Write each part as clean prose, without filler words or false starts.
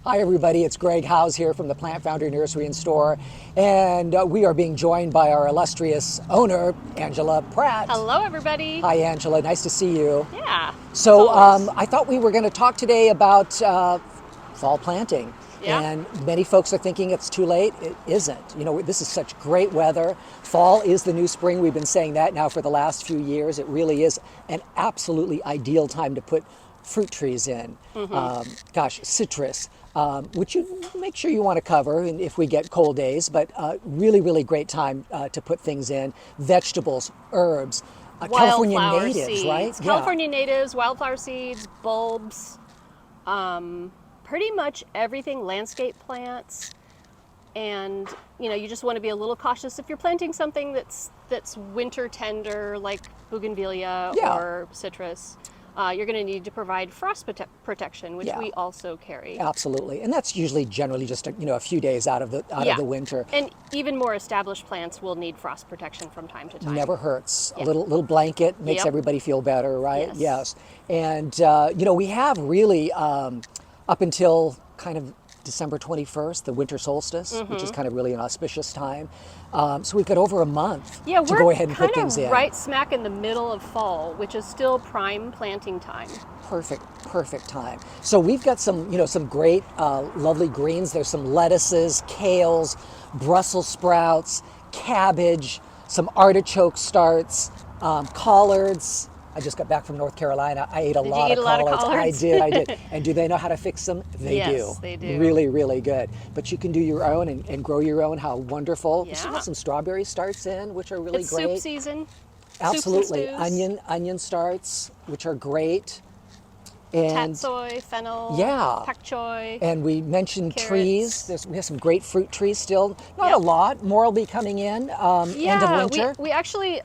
Hi everybody, it's Greg Howes here from the Plant Foundry Nursery and Store, and we are being joined by our illustrious owner, Angela Pratt. Hello everybody. Hi Angela, nice to see you. Yeah. So I thought we were going to talk today about fall planting. Yeah. And many folks are thinking it's too late. It isn't. You know, this is such great weather. Fall is the new spring. We've been saying that now for the last few years. It really is an absolutely ideal time to put fruit trees in. Citrus, which you make sure you want to cover if we get cold days, but really, really great time to put things in. Vegetables, herbs, California natives, seeds. right? California natives, wildflower seeds, bulbs, pretty much everything, landscape plants. And you just want to be a little cautious if you're planting something that's winter tender, like bougainvillea or citrus. You're going to need to provide frost protection, which we also carry. Absolutely, and that's usually generally just a few days out of the winter. And even more established plants will need frost protection from time to time. Never hurts. A little blanket makes everybody feel better, right? Yes. And we have really up until kind of December 21st, the winter solstice, which is kind of really an auspicious time. So we've got over a month to go ahead and put things in. We're right smack in the middle of fall, which is still prime planting time. Perfect time. So we've got some great, lovely greens. There's some lettuces, kales, Brussels sprouts, cabbage, some artichoke starts, collards. I just got back from North Carolina. I ate a lot of collards. I did. And do they know how to fix them? They do. Yes, they do. Really, really good. But you can do your own and grow your own. How wonderful. Yeah. We still have some strawberry starts in, which are really It's great. soup season. Absolutely. Soups and stews. Onion starts, which are great. And Tatsoi, fennel, pak choi. And we mentioned carrots. trees. We have some great fruit trees still. Not a lot. More will be coming in end of winter. We actually,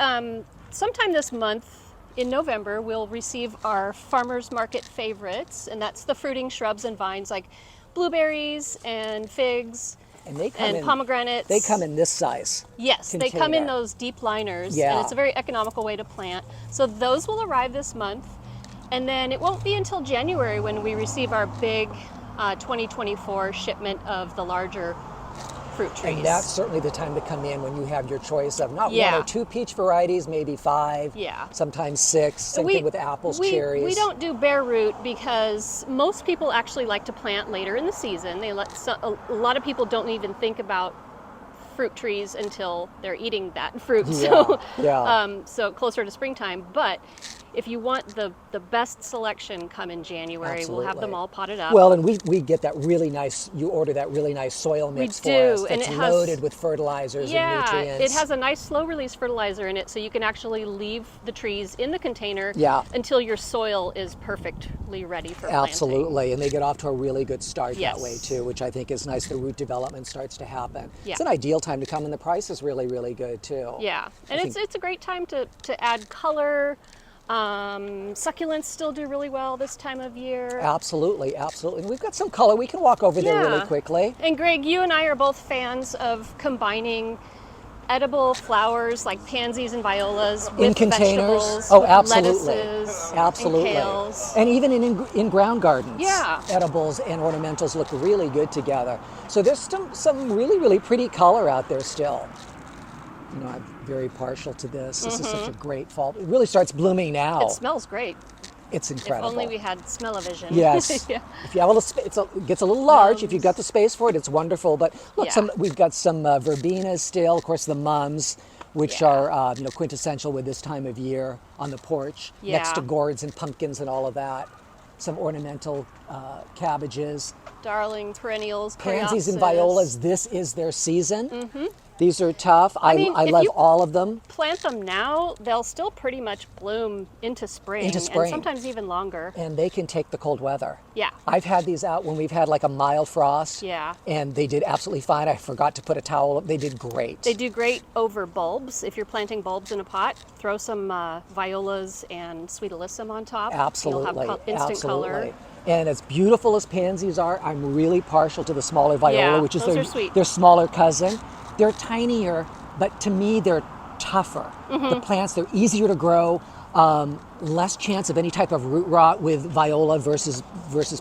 sometime this month, in November, we'll receive our farmers market favorites, and that's the fruiting shrubs and vines like blueberries and figs and pomegranates. They come in this size. Yes, container. They come in those deep liners, and it's a very economical way to plant. So those will arrive this month, and then it won't be until January when we receive our big 2024 shipment of the larger fruit trees. And that's certainly the time to come in when you have your choice of not one or two peach varieties, maybe 5, sometimes 6. Same thing with apples, cherries. We don't do bare root because most people actually like to plant later in the season. A lot of people don't even think about fruit trees until they're eating that fruit. So closer to springtime. But if you want the best selection, come in January. We'll have them all potted up. Well, and we get that really nice, you order that really nice soil mix for us that's loaded with fertilizers and nutrients. It has a nice slow release fertilizer in it, so you can actually leave the trees in the container until your soil is perfectly ready for planting. Absolutely, and they get off to a really good start that way too, which I think is nice. The root development starts to happen. It's an ideal time to come, and the price is really, really good too. Yeah, and it's a great time to add color. Succulents still do really well this time of year. Absolutely. We've got some color. We can walk over there really quickly. And Greg, you and I are both fans of combining edible flowers like pansies and violas with containers. Vegetables, Lettuces, and kales. And even in ground gardens. Edibles and ornamentals look really good together. So there's some really, really pretty color out there still. I'm very partial to this. This is such a great fall. It really starts blooming now. It smells great. It's incredible. If only we had smell-o-vision. Yes. If you have a little, it gets a little large. If you've got the space for it, it's wonderful. But look, we've got some verbenas still. Of course, the mums, which are quintessential with this time of year on the porch, next to gourds and pumpkins and all of that. Some ornamental cabbages. Darling perennials, pansies and violas. This is their season. These are tough. I love all of them. Plant them now, they'll still pretty much bloom into spring. And sometimes even longer. And they can take the cold weather. Yeah. I've had these out when we've had like a mild frost. Yeah. And they did absolutely fine. I forgot to put a towel up. They did great. They do great over bulbs. If you're planting bulbs in a pot, throw some violas and sweet alyssum on top. Absolutely. You'll have instant color. And as beautiful as pansies are, I'm really partial to the smaller viola, which is their smaller cousin. They're tinier, but to me they're tougher. The plants, they're easier to grow. less chance of any type of root rot with viola versus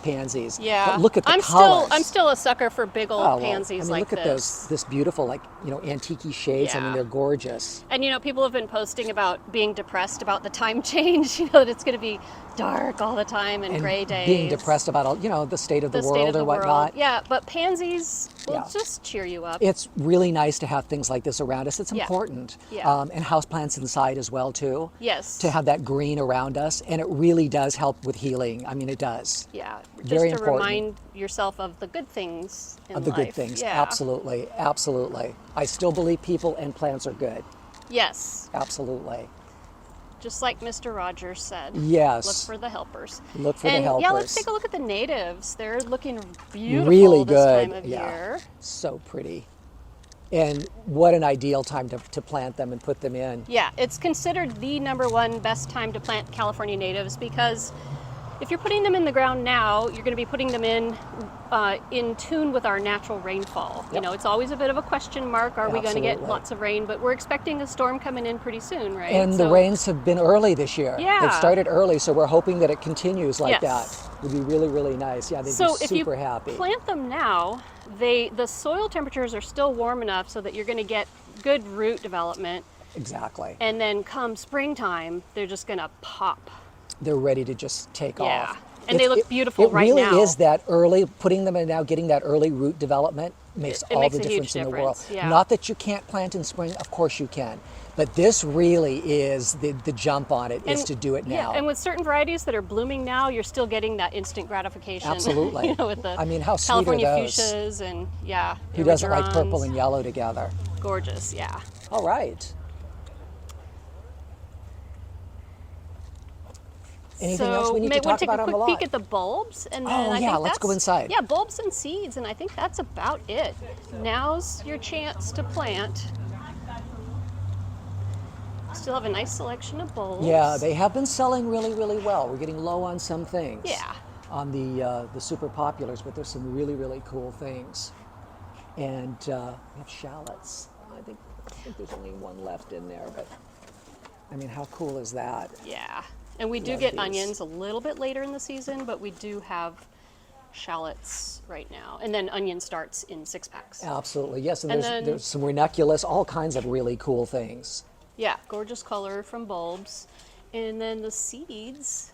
pansies. Yeah. But look at the I'm colors. I'm still a sucker for big old Oh, well, pansies I mean, like look at this. this beautiful, like, antique shades. I mean, Yeah. they're gorgeous. And people have been posting about being depressed about the time change, that it's going to be dark all the time and gray days. Being depressed about all, the state of the state world of the or world. whatnot. Yeah, but pansies will Yeah. just cheer you up. It's really nice to have things like this around us. It's Yeah. important. Yeah. And houseplants inside as well, too. Yes. To have that green around us. And it really does help with healing. I mean, it does. Yeah, just Very to important. remind yourself of the good things in Of the life. good things. Yeah. Absolutely. Absolutely. I still believe people and plants are good. Yes, Absolutely. just like Mr. Rogers said. Yes. Look for the helpers. Look for the And helpers. yeah, let's take a look at the natives. They're looking beautiful Really this good. time of Yeah. year. So pretty. And what an ideal time to plant them and put them in. Yeah, it's considered the #1 best time to plant California natives because if you're putting them in the ground now, you're going to be putting them in tune with our natural rainfall. Yep. It's always a bit of a question mark. Are we going to get Absolutely. lots of rain? But we're expecting a storm coming in pretty soon, right? And the rains have been early this year. Yeah. They've started early, so we're hoping that it continues like Yes. that. It would be really, really nice. Yeah, they'd So be if you super happy. plant them now, the soil temperatures are still warm enough so that you're going to get good root development. Exactly. And then come springtime, they're just going to pop. They're ready to just take Yeah. off. And they look beautiful right It now. really is that early, putting them in now, getting that early root development makes It all makes the a huge difference in the world. difference, yeah. Not that you can't plant in spring, of course you can. But this really is the jump on it, is to do it now. Yeah, and with certain varieties that are blooming now, you're still getting that instant gratification. Absolutely. With the I mean, how sweet are California those? fuchsias and Who doesn't like purple Iridurons. and yellow together? Gorgeous, yeah. All right. Anything else we need to we'll talk take about a on the quick lot? peek at the bulbs, and then Oh, I yeah, think let's go that's- inside. Yeah, bulbs and seeds, and I think that's about it. Now's your chance to plant. Still have a nice selection of bulbs. Yeah, they have been selling really, really well. We're getting low on some things. Yeah. On the super populars, but there's some really, really cool things. And we have shallots. I think there's only one left in there, but I mean, how cool is that? Yeah, and we do Love get these. onions a little bit later in the season, but we do have shallots right now, and then onion starts in 6-packs. Absolutely, yes. And, And there's, then- there's some ranunculus, all kinds of really cool things. Yeah, gorgeous color from bulbs, and then the seeds.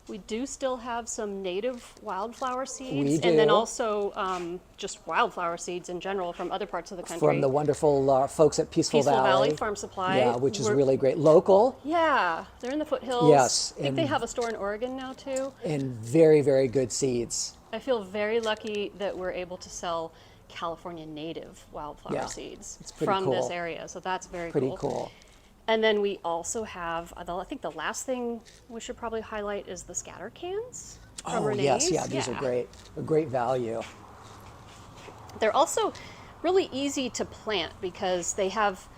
We do still have some native wildflower seeds, We and then do. also just wildflower seeds in general from other parts of the country. From the wonderful folks at Peaceful Valley Farm Supply. Yeah, which is We're- really great. Local Yeah, they're in the foothills. Yes, I think they and- have a store in Oregon now too. and very, very good seeds. I feel very lucky that we're able to sell California native wildflower Yeah, seeds it's pretty from this cool. area, so that's very Pretty cool. And then we also have, I think the last thing we should probably highlight is the scatter cans from Oh, Renee's. yes, yeah, these are great. A great value. They're also really easy to plant because they have,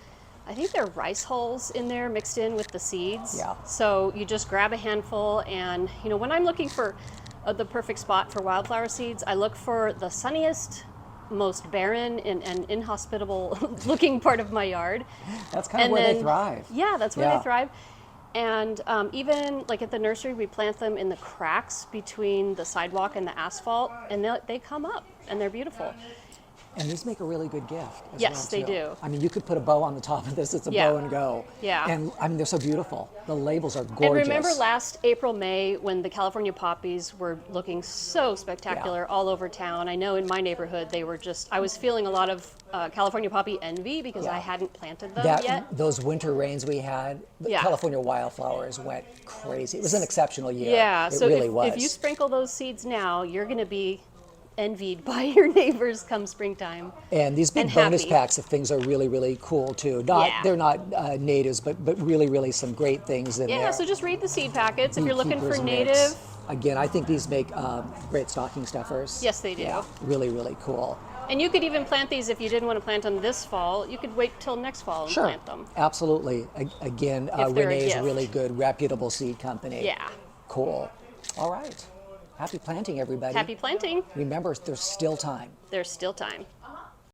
I think they're rice hulls in there mixed in with the seeds. Yeah. So you just grab a handful, and when I'm looking for the perfect spot for wildflower seeds, I look for the sunniest, most barren and inhospitable looking part of my yard. That's kind of And where they then- thrive. Yeah, that's where Yeah. they thrive. And even like at the nursery, we plant them in the cracks between the sidewalk and the asphalt, and they come up, and they're beautiful. And these make a really good gift as Yes, well, they too. do. I mean, you could put a bow on the top of this. It's a Yeah. bow and go. Yeah. And I mean, they're so beautiful. The labels are gorgeous. And remember last April, May, when the California poppies were looking so spectacular all over town? I know in my neighborhood, they were I was feeling a lot of California poppy envy because Yeah. I hadn't planted them yet. Those winter rains we had, the Yeah. California wildflowers went crazy. It was an exceptional year. Yeah, it so really was. if you sprinkle those seeds now, you're going to be envied by your neighbors come springtime. And these big and bonus happy. packs of things are really, really cool too. Yeah. They're not natives, but really, really some great things in Yeah, there. so just read the seed packets if you're looking for Beekeeper's native. Mix. Again, I think these make great stocking stuffers. Yes, they do. Yeah, really, really cool. And you could even plant these if you didn't want to plant them this fall. You could wait till next fall and Sure, plant them. absolutely. Again, If they're a Renee's gift. really good, reputable seed company. Yeah. Cool. All right. Happy planting, everybody. Happy planting. Remember, there's still time. There's still time.